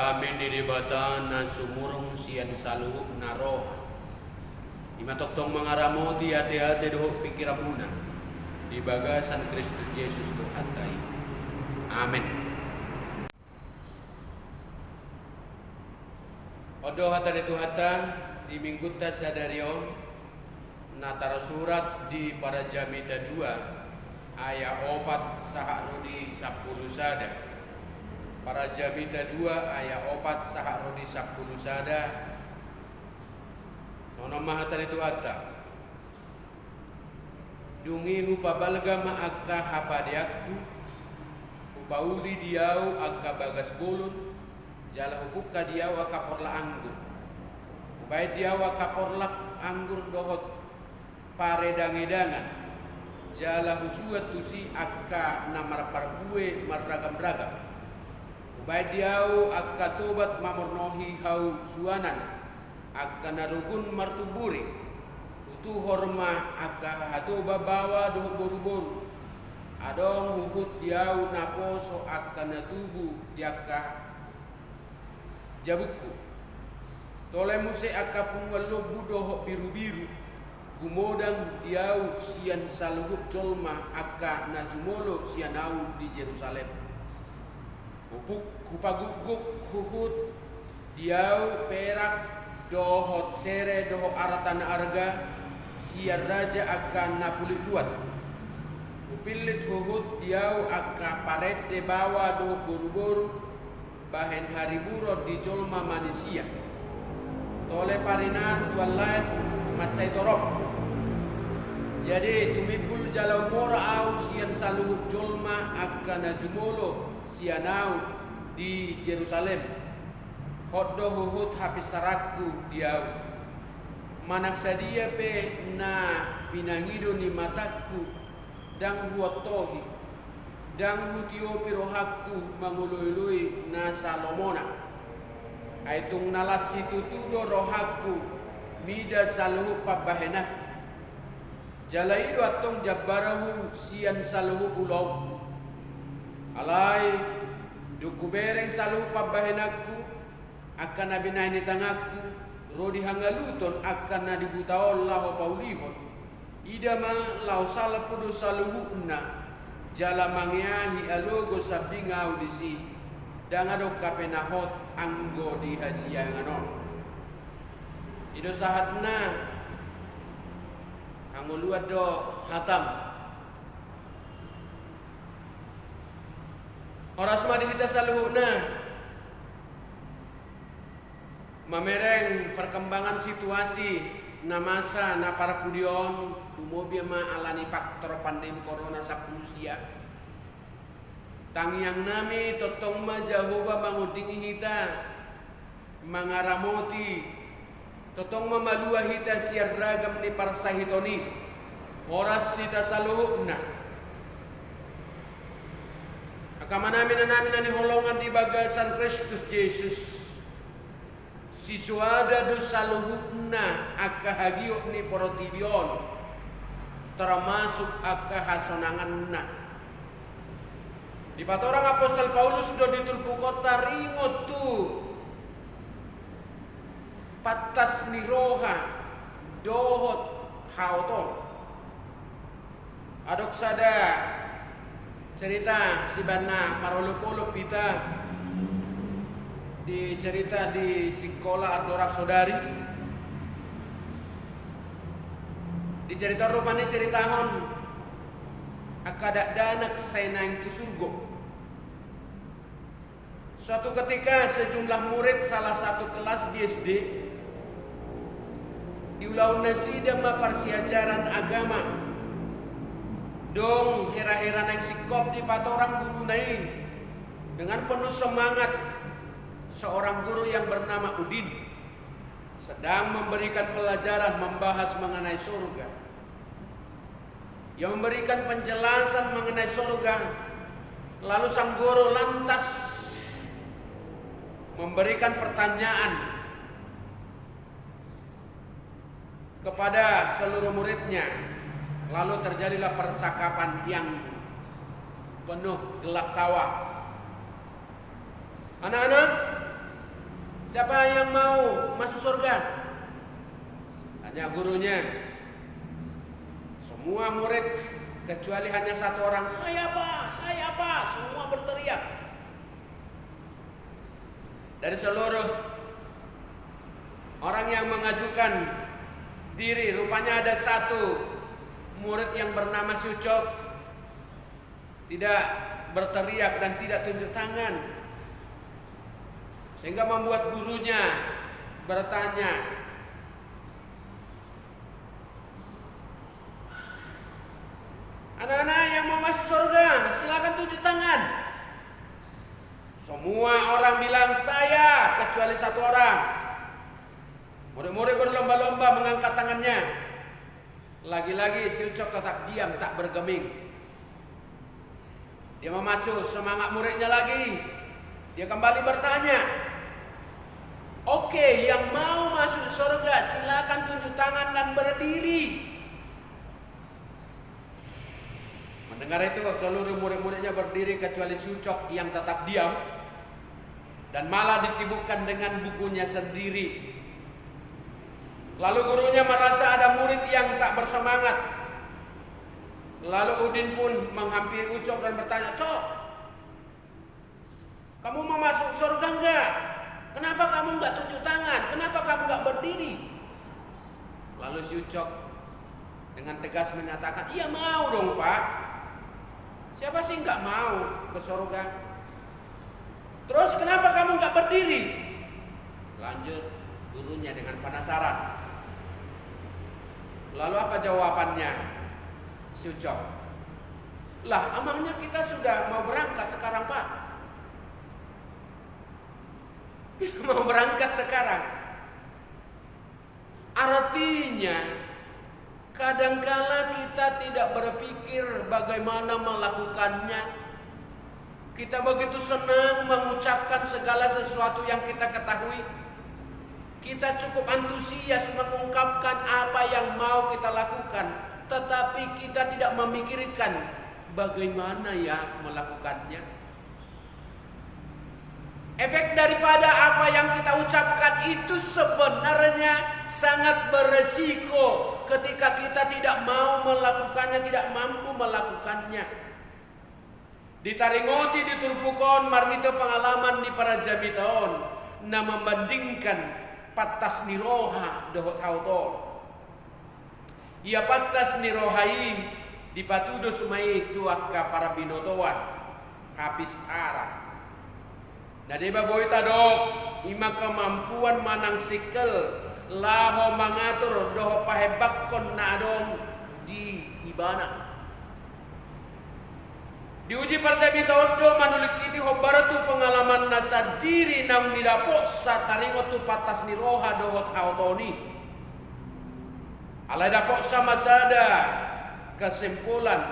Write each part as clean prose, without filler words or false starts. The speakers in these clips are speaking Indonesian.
Amin diribatan na sumurong siyan saluhuk na roha. Imatoktong mangaramoti hati-hati dohok pikiramuna. Di bagasan Kristus Yesus Tuhan tayo. Amin. Odo hata detu hata di minggu ta sadarion natara surat di para Jamita 2 ayat 4 saharudi 10 sada. Para Jamita 2 ayat 4 saharudi 10 sada. Nono mahatan itu hatta dungi hupa balga ma'aka hapadiaku upauli diau akka bagas bolon jala hupukka diau akka porla anggur upai diau akka porla anggur dohot pare dangedangan jala husuat tusi akka namar parbue marragam-ragam upai diau akka tobat mamornohi hau suanan akka narugun martuburi utu hormah akka hatoba bawa doh boru-boru adong hukut diau naposo akka natubu diakka jabukku tole muse akka pungwalobu doh biru-biru gumodang diau sian saluhuk colma akka najumolo sianau di Jerusalem upuk kupaguguk hukut diau perak dohot sere doho aratan arga siar raja akan napulit luat upilit huhut diau akka paret de bawa doho boru-boru bahen hari burot di colma manusia tole parinan tuan lain macai torop jadi tumibul jalau mora au sian saluhuk colma akan najumolo sianau di Jerusalem hoddo huhut habis taraku diau manak sadia pe na pinangido ni mataku dang huotohi dang hutio pirohaku manguloi-loi na salomona aitung nalas situtudo rohaku mida saluhu pabahenak jalaido atong jabbarahu sian saluhu ulog alai dukubereng saluhu pabahenakku akan nabi naini tangaku rodi hangaluton akan nadi butaol lahu paulihon idama lau salapudu saluhuna jala mangiahi alogo sabinga audisi dan adok kapenahot anggo di hasia nganon ido sahatna anggo luad do hatam oras madi kita saluhuna mamereng perkembangan situasi na masa na para pudion dumobi ma alani faktor pandemi corona sa Rusia tangiang nami totong ma Jahoba manguding hita mangaramoti totong mamalua hita siar ragam ni parsahitoni oras sita saluhna akamanamin na ni holongan di bagasan Kristus Yesus sisuada do saluhuna akka hagio ni porotibion termasuk akka hasonanganna di patorang apostol Paulus do ditulpu kota ringot tu patas ni roha dohot haoton adok sada cerita si bana marolo-polo pita di cerita di sekolah Adorak Saudari di cerita rupanya ceritahon akadak danak sainang ke surgo suatu ketika sejumlah murid salah satu kelas di SD diulau nasida ma persiajaran agama dong hera-hera nang sikop di patorang guru nai dengan penuh semangat seorang guru yang bernama Udin sedang memberikan pelajaran membahas mengenai surga. Yang memberikan penjelasan mengenai surga. Lalu sang guru lantas memberikan pertanyaan kepada seluruh muridnya. Lalu terjadilah percakapan yang penuh gelak tawa. Anak-anak, Siapa yang mau masuk surga? Tanya gurunya. Semua murid kecuali hanya satu orang, saya Pak, saya Pak. Semua berteriak. Dari seluruh orang yang mengajukan diri, rupanya ada satu murid yang bernama Sucok, tidak berteriak dan tidak tunjuk tangan, sehingga membuat gurunya bertanya, anak-anak yang mau masuk surga, silakan tunjuk tangan. Semua orang bilang saya, kecuali satu orang. Murid-murid berlomba-lomba mengangkat tangannya. Lagi-lagi si Ucok tetap diam, tak bergeming. Dia memacu semangat muridnya lagi. Dia kembali bertanya, oke, yang mau masuk surga silakan tunjuk tangan dan berdiri. Mendengar itu, seluruh murid-muridnya berdiri kecuali Sucok yang tetap diam dan malah disibukkan dengan bukunya sendiri. Lalu gurunya merasa ada murid yang tak bersemangat. Lalu Udin pun menghampiri Ucok dan bertanya, Cok, kamu mau masuk surga enggak? Kenapa kamu enggak tunjuk tangan? Kenapa kamu enggak berdiri? Lalu si Ucok dengan tegas menyatakan, iya mau dong Pak. Siapa sih enggak mau ke surga? Terus kenapa kamu enggak berdiri? Lanjut gurunya dengan penasaran. Lalu apa jawabannya si Ucok? Lah, emangnya kita sudah mau berangkat sekarang Pak? Kita mau berangkat sekarang. Artinya kadangkala kita tidak berpikir bagaimana melakukannya. Kita begitu senang mengucapkan segala sesuatu yang kita ketahui. Kita cukup antusias mengungkapkan apa yang mau kita lakukan, tetapi kita tidak memikirkan bagaimana ya melakukannya. Efek daripada apa yang kita ucapkan itu sebenarnya sangat beresiko ketika kita tidak mau melakukannya, tidak mampu melakukannya. Di Taringoti, di Turpukon, marnito pengalaman di para jamitaon na membandingkan patas niroha dohot hauton. Ia patas nirohai di patudo sumai tuaka para binotoan habis arah. Nah deba boy tadok ima kemampuan manang sikel laho mangatur doho pahebakkon na adong di ibana. Diuji parjabi todo manulikiti hobaratu pengalaman nasa diri nang nidapok sa taringotu patas niroha dohot hautoni. Alay dapok sama sada kesimpulan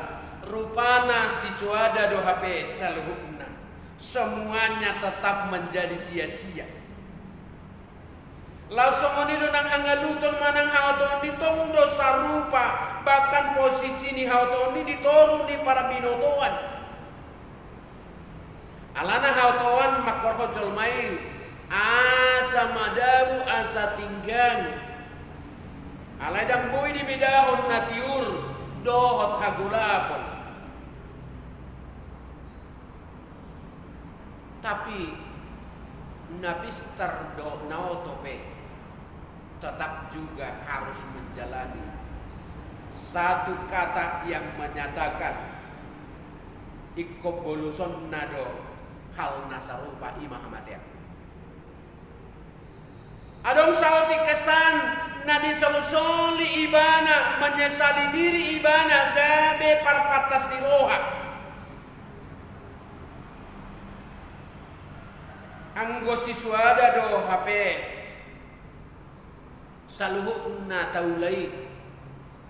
rupana siswada dohape saluhukna. Semuanya tetap menjadi sia-sia. Langsung ini nang hangaluton manang hautoni tong dosa rupa, bahkan posisi ni hautoni ditorun ni para binotoan. Alana hautawan makorho jolmain asa madabu asa tinggang aladang boy di bidahon natiur dohot hagulapon. Tapi napistar do naotope tetap juga harus menjalani satu kata yang menyatakan ikop boluson nado hal nasarupa imah amatia. Adong sauti kesan nadi solusoli ibana menyesali diri ibana gabe parpatas di roha. Anggo siswada do HP saluhu na taulai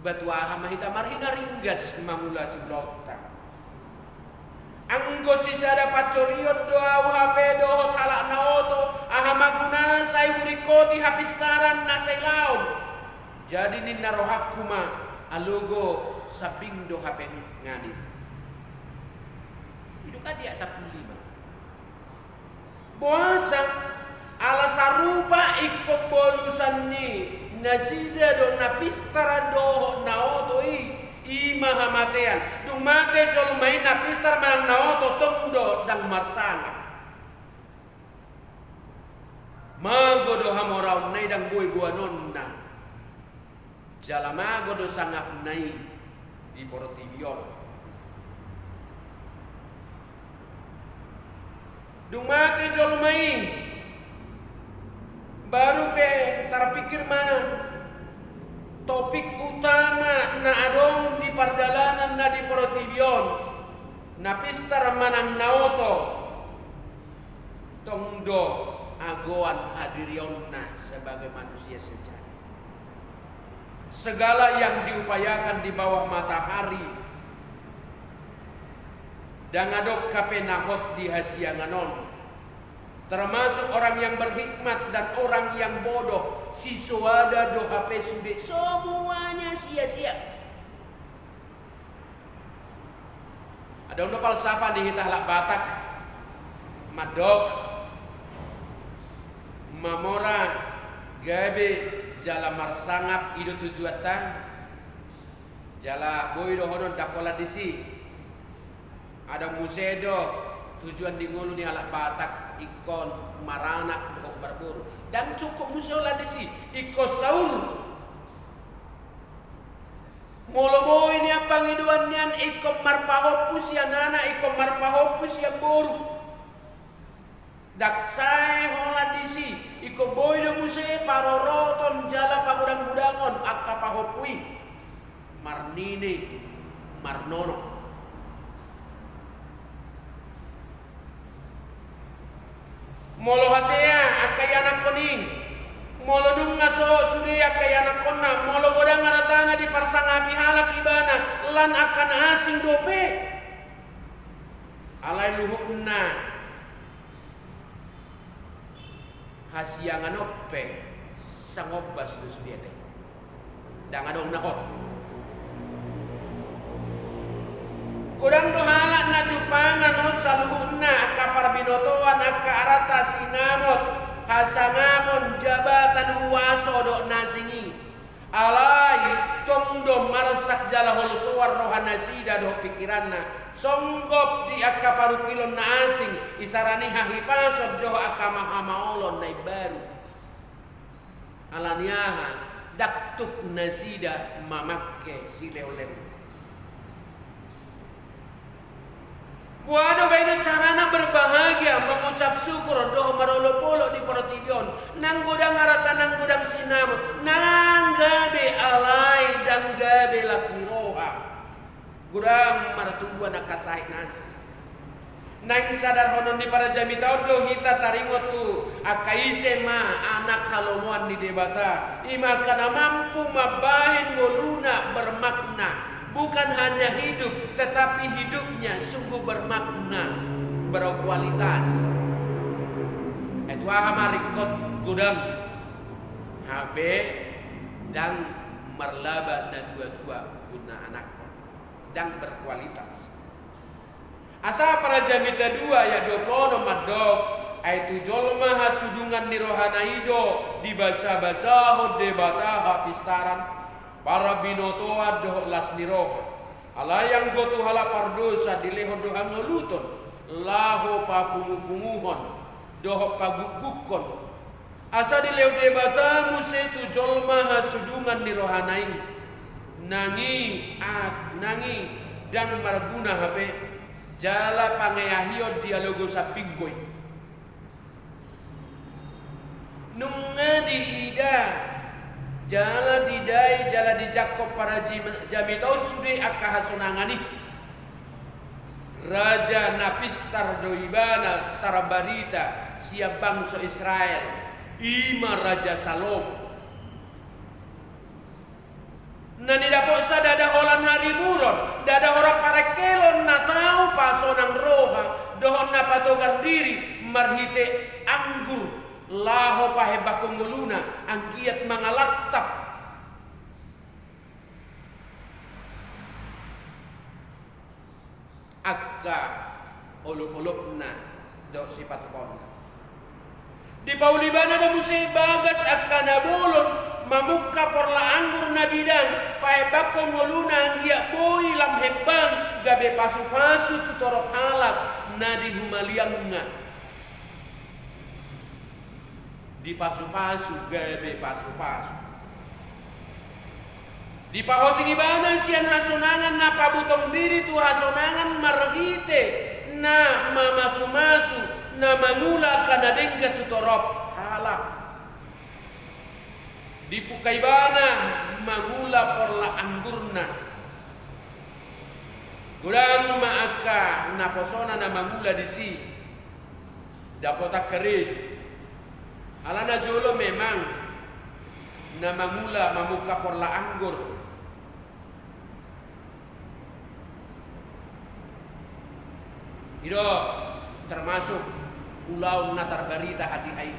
batu ahamahita marhina ringgas mamula si blota. Anggo sisada pacoriot do au HP do talak naoto ahamagunan say hurikoti hapistaran na say laon. Jadi nin narohakuma alugo saping do HP ngani. Itu kan dia 15. Puasa ala sarupa iko bolusan ni nasida do napistara do naotoi ima hamatean dung mate jol main napistar manang naoto tongdo dang marsanga magodo hamorau nai dang boy buanonna jalamagodo sangap nai di Porotibion dung mate jol main baru pe terpikir mana topik utama na adong di pardalanan na di Porotibion na pistar manang naoto tongdo agoan hadirionna sebagai manusia sejati. Segala yang diupayakan di bawah matahari dan adok kapenahot di hasianganon, termasuk orang yang berhikmat dan orang yang bodoh, siswada do HP sude, semuanya sia-sia. Ada untuk falsafah di Hitahlak Batak, Madok, Mamora, Gabe, Jala Marsangap, Ido Tujuatan, Jala Boydo Honon Dakola Disi, ada Musedo, tujuan di ngulu ni Halak Batak, ikon maranak dok berburu dan cukup musola di si iko saur molobo ini apa ngiduan nian iko marpahopus ya nana iko marpahopus ya boru dak sae hola di si iko boy do muse paroroton jala pagudang-gudangon akka pahopui marnine marnono. Molo hasea akayana koni molo nung ngaso sudi akayana konna molo godang aratana di parsangapi halak ibana lan akan asing dope alai luhuna hasiangan ope sangobas dus diete dang adong nahot Kurang dohala na jupangan o saluhuna kapar binotoan aka arata sinamot hasangamon jabatan huwaso do nasingi alai tongdo marasak jala holusuar rohana sida do pikiranna songgop di aka parukilon na asing isarani hahipasod do aka mahamaolon na baru alaniaha daktuk nasida mamakke sileo-leo. Buano bayno carana berbahagia mengucap syukur doh marolo-polo di Porotibion nang gudang arata nang gudang sinamut nang gabe alai dan gabe lasmiroha gudang maratubuan akasahik nasi nang sadar honon di para jamitau do hita taringot tu akaise ma anak halomuan di debata ima kana mampu mabahin goluna bermakna. Bukan hanya hidup, tetapi hidupnya sungguh bermakna, berkualitas. Itu marikot gudang HP dan merlaba na dua-dua guna anak dan berkualitas. Asa para jamita dua ya 20 madok aitu jolma hasudungan ni rohana ido di basa-basa hode bata hapistaran para binotoa doh lasniroh alayang gotu hala pardosa dileho dohang noluton laho papungu-punguhon doh pagukukon asa dileho debata musetu jolma hasudungan ni rohanaing nangi dan marguna hape jala pangeahio dialogo sa pinggoy nunga di ida jala didai jala dijakop para jamitau sude akka hasunangani Raja Napistar doibana tarabarita siap bangsa Israel ima Raja Salom nani dapok sa dada holan hari buron dada hora parekelon na tau pasonang roha dohon na patogar diri marhite anggur laho pahebakong muluna ang giat mga laktap akka ulup-ulup na do sifat pon Di paulibana na musay bagas akan nabolon mamuka porla anggur na bidang pae bakong moluna ang giya boy lam hebang gabe pasu-pasu tutorok halap na di humaliang nga. Di pasu-pasu gabe pasu-pasu. Di pahosing ibana siyan hasonangan na pabutong diri tu hasonangan marhite na mamasu-masu na mangula kanadengga tutorop halap. Di pukaibana mangula porla anggurna. Gurang maaka na posona na mangula di si dapotak kerejo. Alana jolo memang na mangula mamuka porla anggur. Ido termasuk ulau na tarbarita hati ai.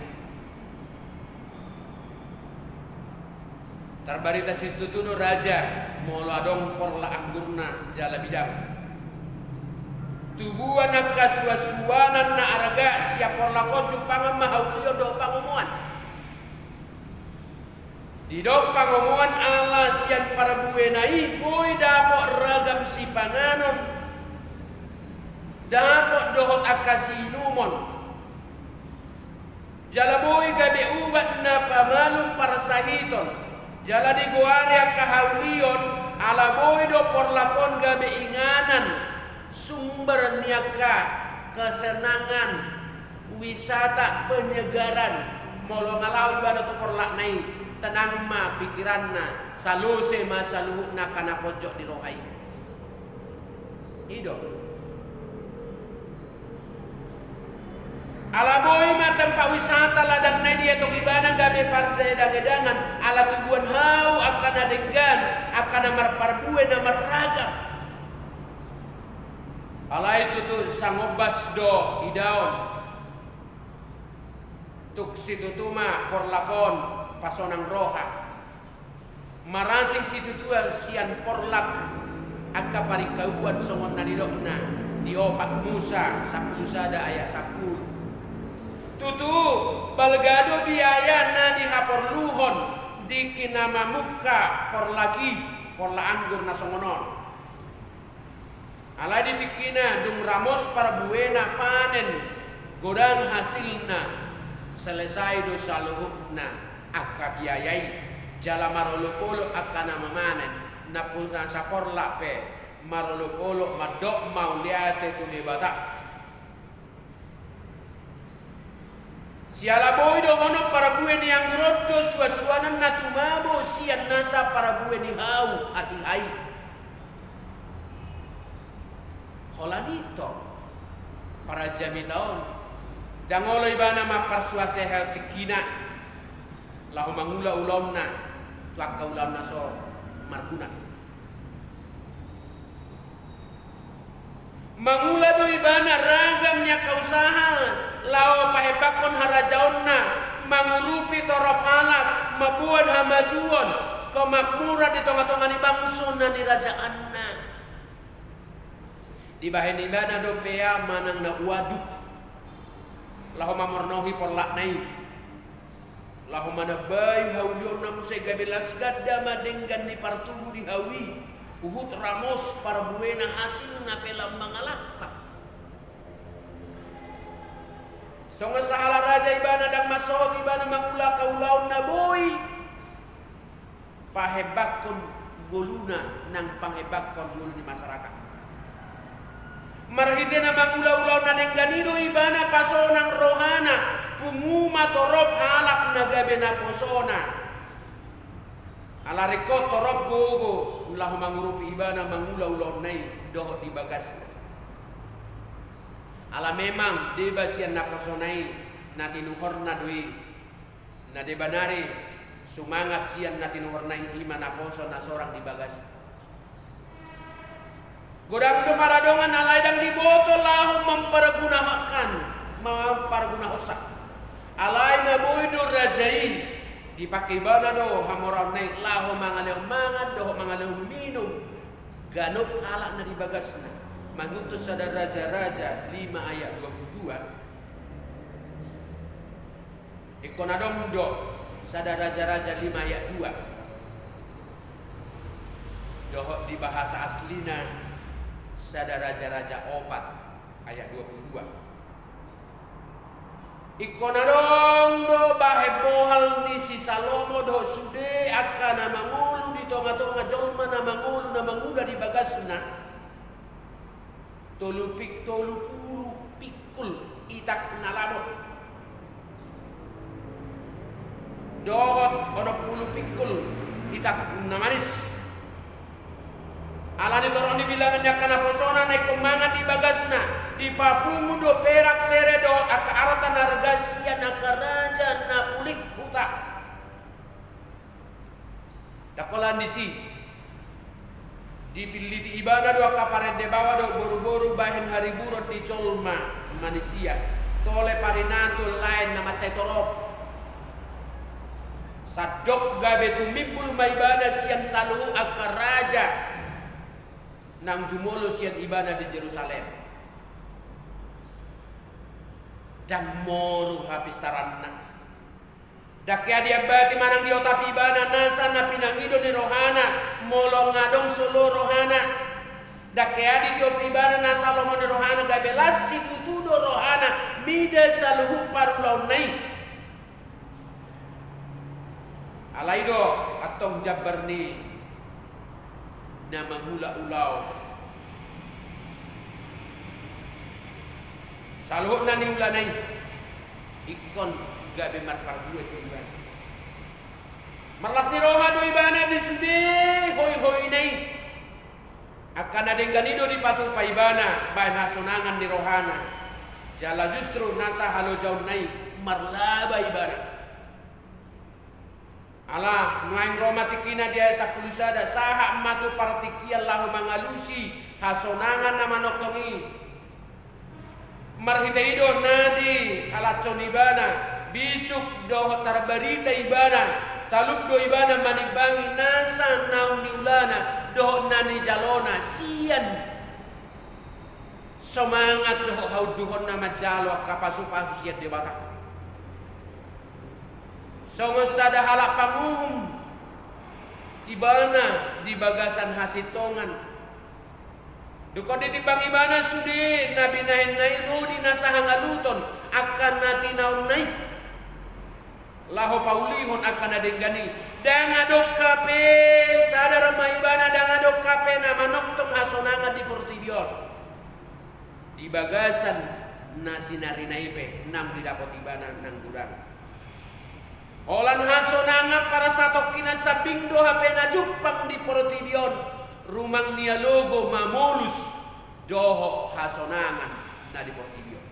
Tarbarita sistutuno raja molo adong porla anggurna jala bidang. Tubuan na kaswaswanan na araga siap porla kocu pangan mahaulio do pangomuan. Di do pangomuan ala sian para buenai boy dapok ragam si panganon. Dapok dohot akasi inumon. Jalaboy gabe ubat na pamalum para sahiton. Jala di guarya kahaulion alaboy do porlakon gabe inganan. Sumber niaka kesenangan wisata penyegaran. Molo ngalaw ibana to porlak nai tenang ma pikiranna saluse ma saluhna kana pojok di rohai. Ido alaboy ma tempat wisata ladang na dia tok ibana gabe partai dagedangan ala tubuan hau akan adenggan akan amar parbue na maragam. Ala itu tu sangobas do idaon tuk situ tuma porlakon pasonang roha marasing situ tua sian porlak akka parikauan songon na didokna diopak Musa sapusada ayat 10. Tutu balgado biaya na dihapor luhon di kinama muka por lagi por la anggur na songonon. Ala ditikina dung ramos para buena panen godang hasilna selesai dosa luhukna akka biayai jala marolo-polo akana mamanen na pulsa sapor lape marolo-polo madok mauliate tu bata. Siala boy do hono para bue ni ang grotto suaswanan na tumabo siyan nasa para bue ni hau hati hai. Holanito para jamitaon dangolo ibana maparsuase hal tikina lahu mangula ulomna tuak kaulamna so marguna. Mangula do ibana ragamnya kausahaan lao pahebakon harajaonna mangurupi torop halak mabuan hamajuon kemakmuran di tengah-tengah ni bangsun na nirajaanna di bahen ibana do pea manang na waduk lahu mamornohi porlak nai lahu mana bay haulion na musay gabelas gadda madenggan ni partubu di hawi uhut ramos para buena hasil na pelam mangalakta. Songa sahala raja ibana dang masot ibana mangula kaulaon na boy pahebakon guluna nang panghebakon gulu ni masyarakat. Marhite na mangula-ulaon na nengganido ibana pasonang rohana punguma torop halak na gabe na posona. Alarikot torop gogo lahu mangurupi ibana mangula-ulaon nai dohot di bagas. Ala memang deba sian na posonai na tinuhor na dui na debanari sumangat sian na tinuhor na ima na poso na sorang di bagas. Godang maradongan alay dang dibotol lahu mempergunakan mempergunakan alay na buidur rajai dipakai bana do hamoran naik lahu mangaleu mangan do mangaleu minum ganop halak na di bagasna mangutus sadar raja-raja 5 ayat 22 Ikonadom do sada raja-raja 5 ayat 2. Dohok di bahasa aslina sada raja-raja 4 ayat 22. Ikonadong do bahe bohal ni si Salomo do sude akana mangulu di tonga-tonga jolma na mangulu na manguda di bagasna. Tolu pulu pikul itak nalamot. Dohot ono pulu pikul itak namanis. Ala ditorong di bilangannya kana posona naik kemangan di bagasna. Di papungu do perak sere do aka arata nargasia naka raja na pulik kuta. Dakolan disi. Dipiliti ibana do kapare de bawa do boru-boru bahen hari burot di colma manusia. Tole parinatul lain nama cai torop. Sadok gabe tumimbul maibana siang saluhu akar raja nang jumolo siang ibana di Jerusalem dan moru habis taranna dakya dia bati manang diotapi ibana nasa na pinangido di rohana molong ngadong solo rohana dakya di diopi ibana nasa lomo di rohana gabe lasi tutudo rohana mida saluhu parulau nai alaido atong jabarni na mangula-ulaw saluhut na ni ulanay ikon gabi marpardu itu iban marlas ni roha do ibana di sudi hoy nay akan adengganido di patu paibana bahan hasunangan di rohana jala justru nasa halo jauh nay marlaba ibana Allah nuaing Roma tikina dia sakulusada saha matu partikian lahu mangalusi hasonangan nama noktongi marhitaido nadi alacon ibana bisuk doh tarbarita ibana taluk do ibana manibangi nasa naun niulana doh nani jalona sian semangat doh hauduhon nama jalo kapasu-pasu siat debata songo sada halak panguhum ibana di bagasan hasitongan dukon ditibang ibana sudi nabi nahin nairu di nasahang aluton akan nati naun naik laho paulihon akan adenggani dan adok kape sada ramah ibana dan adok kape nama noktong hasonangan di portibion di bagasan nasi nari naipe nang didapot ibana nang gurang Olan hasonangan para satok kina sabindo hapena jupang di portibion rumang nia logo mamolus doho hasonangan na di portibion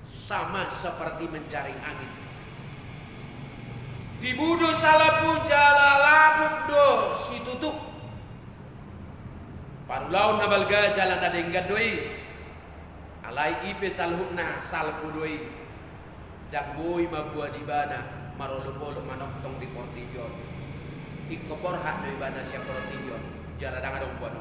sama seperti menjaring angin dibudu salapu jalalabuk do situtuk parulaun nabalga jalan adenggad doi alai ipe salhukna salpu doi dak boy mabua di bana marolo-polo manoktong di portibion ikopor hak do ibana siya portibion jala dangadong buano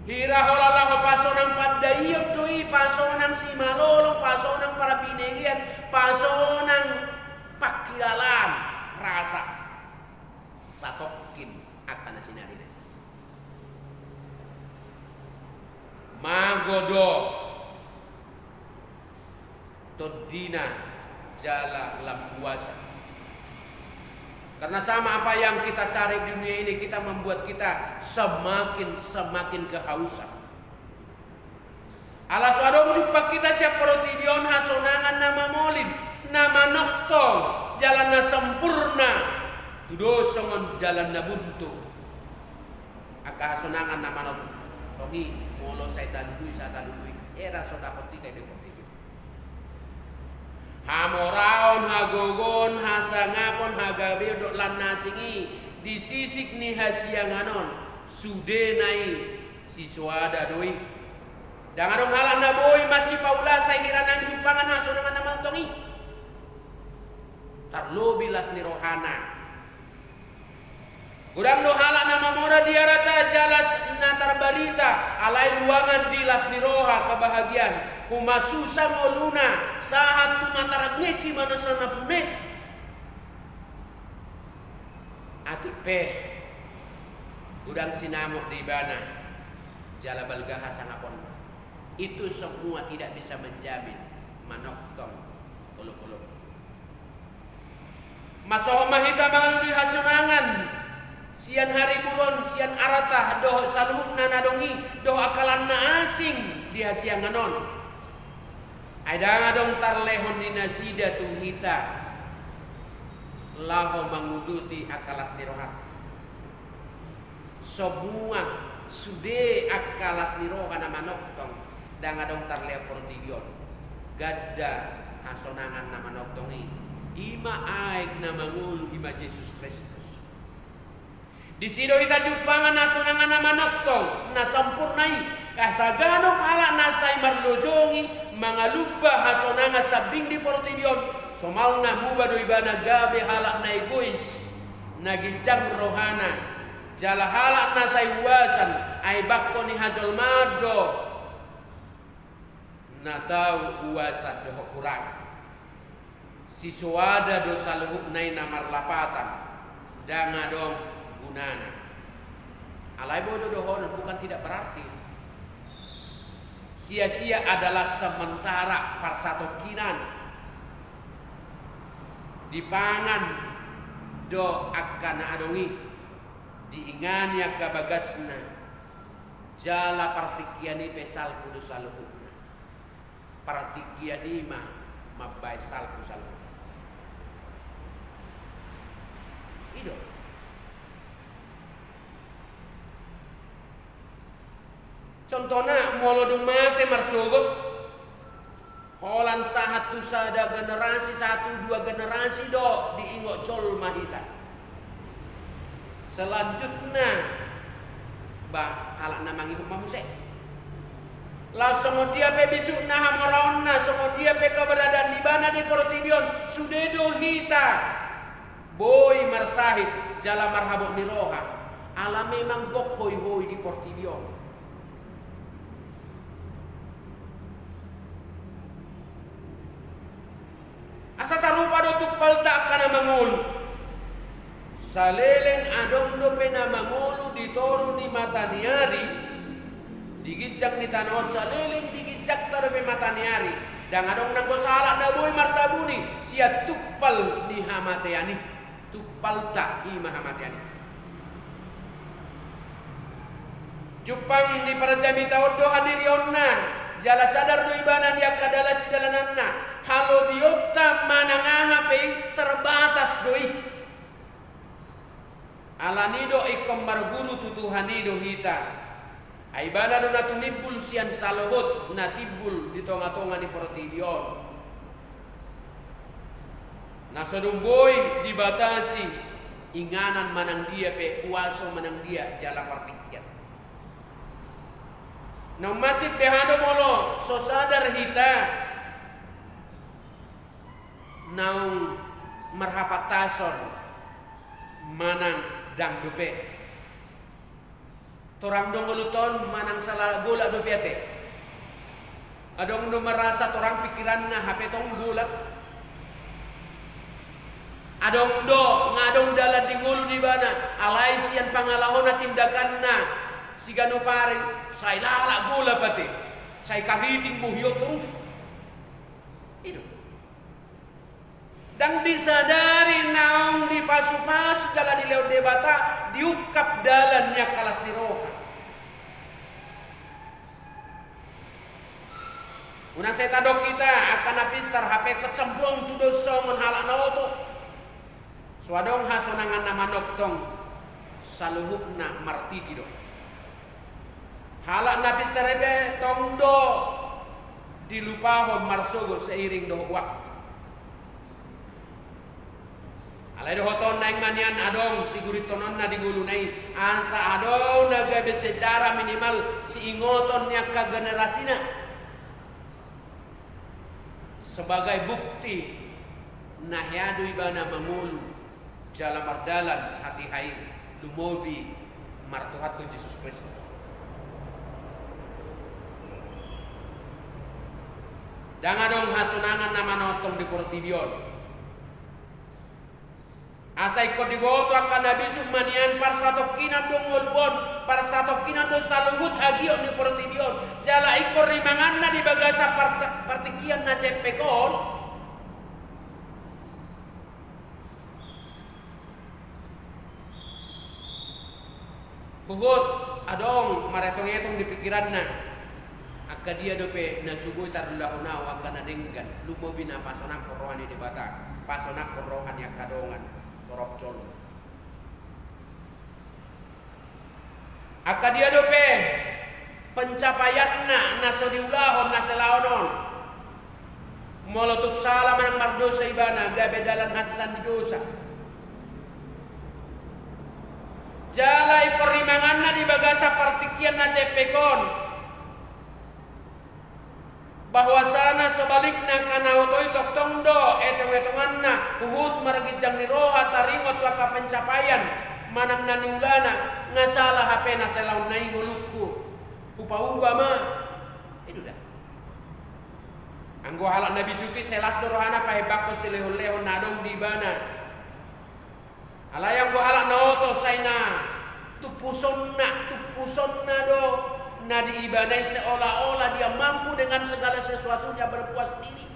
hira holalah pasonang padayot doi pasonang si malolo pasonang para binengian pasonang pakilalan rasa satokin akan sinari magodo todina jala lam puasa. Karena sama apa yang kita cari di dunia ini kita membuat kita semakin kehausan. Alas adom jumpa kita siap protidion hasonangan nama molin, nama noktong, jalan na sempurna, tudo songon jalan na buntu. Aka hasonangan nama noktongi, molo saya tadului, era so dapat tidak di portidion. Hamoraon hagogon hasangapon hagabe dok lan nasingi disisik ni hasianganon sude nai siswada doi dangadong halan na boy masih paula sahiranang jumpangan hasonangan naman tongi tarlo bilas ni rohana Urang no hala na mamora diarata jalas na mendengar berita alai luangan dilas ni roha kebahagiaan humasusa moluna sahat tu matarangeki mana sana punek atik pe udang sinamuk di bana jala balgaha sangapon itu semua tidak bisa menjamin manoktong uluk-uluk masoh mahita mangalui hasunangan sian hari buron sian aratah doh saluhut nanadongi doh akalan na asing dia siang nganon ada ngadong tarlehon ni nasida tuhita laho manguduti akalas nirohat semua sude akalas niroha na manoktong dan ngadong tarleh portigion gadda hasonangan na manoktongi ima aik na mangulu ima Yesus Kristus di sido kita jupangan nasonangan na manoktong na sampurnai kasagano ala nasay marlojongi mangalubah hasonanga sabing di portigion somal na muba do ibana gabe halak na egois nagijang rohana jala halak nasay uasan ay bakko ni hajol mado na tau uasan doh kurang siswada do saluhuk nai namar lapatan dan ngadong gunana alai bodoh dohon bukan tidak berarti sia-sia adalah sementara parsatokinan dipangan do akan adongi diinganya kabagasna jala partikiani pesal kudus saluhukna partikiani mabay salku saluhukna ido contohnya molodung mate marsogot holan satu sada generasi 1-2 generasi do diingok col mahita selanjutnya bah halak namangi hukma musek langsung dia pe bisu nah moronna songo dia pe keberadaan di bana di portigion sudedo hita boy marsahid jala marhabok niroha ala memang gok hoi di portigion asa sarupa do tupal tak kana mangul saleleng adong do pena mangulu ditoru ni mataniari digijak ni tanahon saleleng digijak taru pe mataniari dan adong nang salah na boy martabuni sia tupal ni hamateani tupal tak i mahamatiani Jupang di parajami tawad do hadirionna jala sadar do ibana dia kadala sidalananna halo biota manangaha pe terbatas doi alanido ikom marguru tutuhanido hita aibana do natumibul sian salohot natibul di tonga-tonga di portidion nasodumboy dibatasi inganan manang dia pe kuaso manang dia jala partikian no macit behado molo so sadar hita naung marhapatason manang dang dupe torang dong uluton manang salah gula dupe ate adong do merasa torang pikiran na hape tong gula adong do ngadong dalan di ngulu di bana alai sian pangalahon na tindakan na si gano pare say lala gula pati say kahiting buhyo terus itu dan disadari naong di pasu-pasu dalam di lewat debata diukap dalannya kalas di roha unang saya tadok kita akan napistar HP kecemplung tu dosongon halak na oto swadong hasonangan nama noktong saluhukna martiti do halak napistar ebe tongdo dilupahon marsogo seiring do waktu alai do hoton naing manian adong siguritonon na digulunai asa adong nagabe secara minimal si ingoton nya ka generasina sebagai bukti nahyadu ibana mangulu jala mardalan hati hai lumobi martuhatu Yesus Kristus Dangadong hasunangan nama notong di portidion. Asai ko diboto akan nabi sumanian par satu kina dong ngoluon par satu kina dong saluhut hagion di portidion. Jala ikor rimangan na di bagasa partikian na cepekon. Hugot adong maretong-etong di pikiran na. Akka dia dope na subuh tarulahuna akan nadenggan lumo bina pasonak korohani di bata pasonak korohani akadongan torop colo akka dia dope pencapaianna nasa diulahon nasa laonon molotuk salam yang mardosa ibana gabe dalan hasan di dosa jalai korimanganna di bagasa partikian na cepekon bahwasana sebaliknya kana otoi tok tongdo etong-etonganna uhud maragijang niroha taringot waka pencapaian manang naniulana ngasalah HP na selaun nai ngulukku upa-upa ma itu dah anggo halak nabi suki selas dorohana pahebako silehon-lehon nadong di bana alayang go halak naoto saina tupusonna do na diibadai seolah-olah dia mampu dengan segala sesuatunya berpuas diri.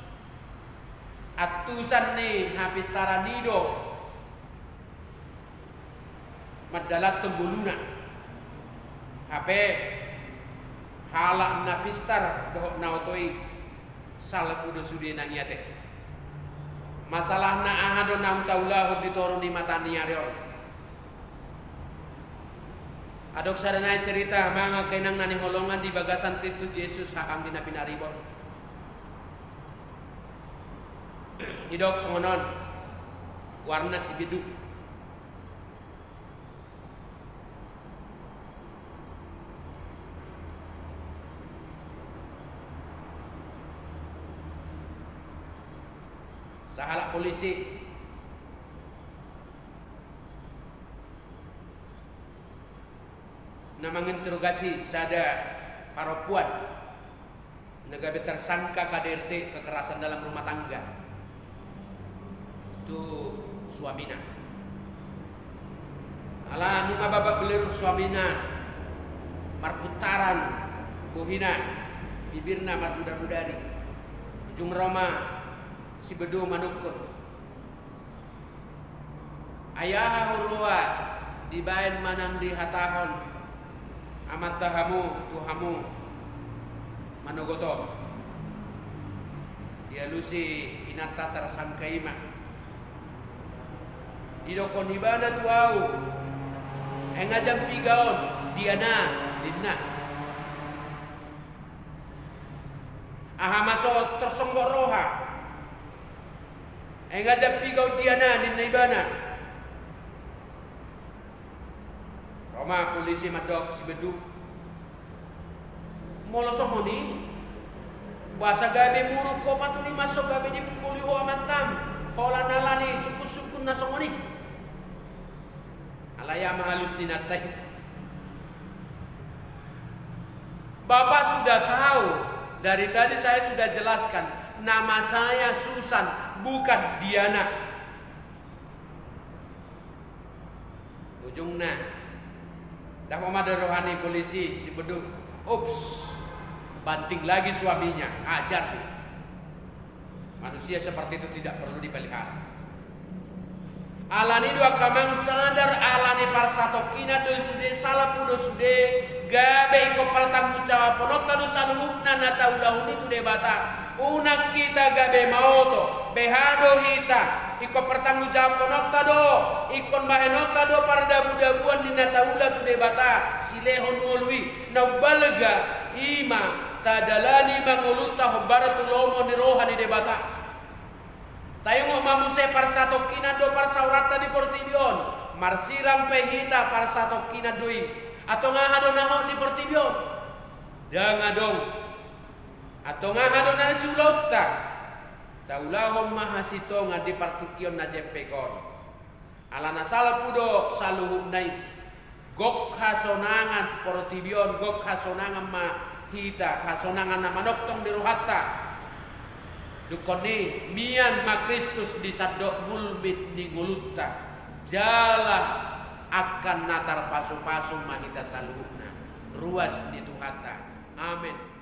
Atusan nih habis taranido madalat tembuluna HP halak napistar doh nautoi salah kudo sudi nangiate masalah na ahado nam taulahu ditoruni matani ariol adok sarana cerita mga kainang nani holongan di bagasan Kristus Yesus hakang dinapinaribon. Idok songonon warna si bidu. Sahalak polisi na menginterogasi sada perempuan negabe tersangka KDRT kekerasan dalam rumah tangga itu suamina ala numa babak beliru suamina marputaran buhina bibirna marbudar-budari ujung Roma si bedo manukun ayah hurua dibain manang di hatahon amat tahamu tuhamu manogoto dia lusi inata tersangka ima idokon ibana tuau engajam pigaon diana dinna ahamaso tersonggok roha engajam pigaon diana dinna ibana Roma polisi madok si bedu molosomoni bahasa gabe muru ko patuli masuk gabe dipukuli ho amantam hola nalani suku-suku nasomoni alaya mahalus dinatai Bapak sudah tahu dari tadi saya sudah jelaskan nama saya Susan bukan Diana ujungnya dah ada rohani polisi si beduk, ups, banting lagi suaminya, ajar tuh. Manusia seperti itu tidak perlu dipelihara. Alani dua kamang sadar alani parsatokina do sude salah pudo sude gabe iko pertanggung jawab ponota do saluhuna nataulahun itu debata. Unak kita gabe mauto behado hita iko pertanggung jawab ponota do ikon bahenota do para dabu-dabuan di nataula tu debata silehon ngolui naubalga ima tadalani manguluta hobaratul lomo ni rohani debata. Tayo mo mamuse par sato kina do par saurata di portibion marsiram pehita par sato kina doi atau ngahado naho di portibion dangadong atau ngahado na sulota taulahom mahasito nga di partikion na jepekon alana sala pudo saluhu nai gok hasonangan portibion gok hasonangan mahita hasonangan na manoktong di ruhata Dukoni mian ma Kristus di sadok mulbit ni ngulutta. Jala akan natar pasu-pasu mahita saluhna. Ruas di Tuhata. Amin.